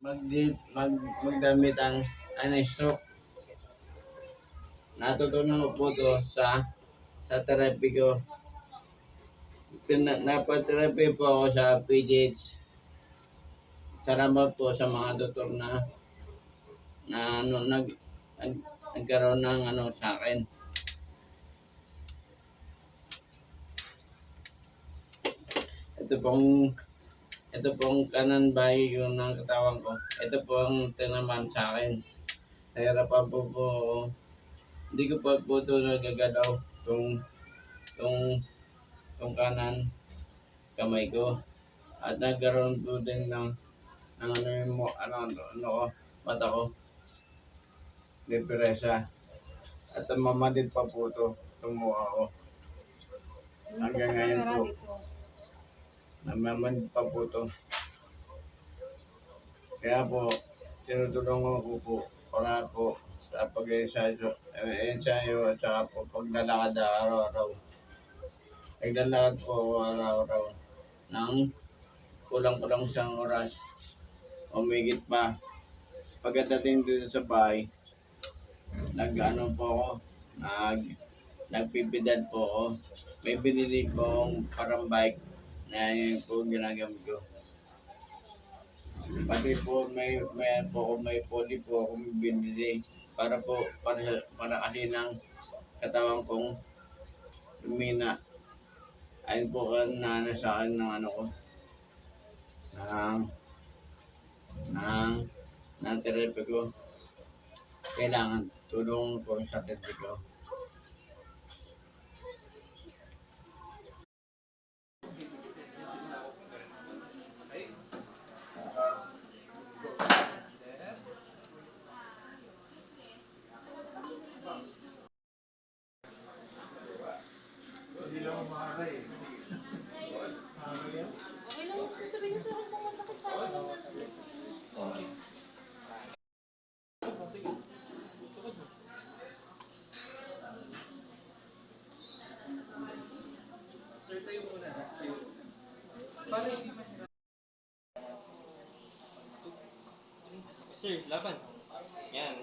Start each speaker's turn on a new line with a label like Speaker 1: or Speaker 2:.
Speaker 1: magdamit ang stroke. Natutunan ko po to sa therapy ko. Napatherapy po ako sa PGH. Salamat po sa mga doktor na nag, nagkaroon ng sa akin. Ito pong ito pong kanan bahay yung ng katawan ko. Ito po ang tinaman sa akin. Nahirapan po ako. Hindi ko pa po ito nagagalaw. Itong kanan kamay ko. At nagkaroon po din ng mata ko. Depresya. At mamadid pa po ito. Tumuha ko. Hanggang ngayon po. Namamadid pa po ito. Kaya po, tinutulungan ko po para po sa pag-ensayo at saka po paglalakad araw-araw. Naglalakad po ako araw-araw ng kulang-kulang isang oras o mahigit pa. Pagdating dito sa bahay, po ako, nagpipidad po ako. May binili po akong parang bike na yun po ginagamit ko. Pati po may poly po akong binili para kasi ng katawan kong lumina. Ayun po ang nana sa akin ng ko, ng ng therapy ko. Kailangan tulong po sa therapy ko.
Speaker 2: Okay lang, sasabihin niyo sa akin kung masakit pa naman. Sir, tayo muna. Para hindi pa. Sir, laban. Yan.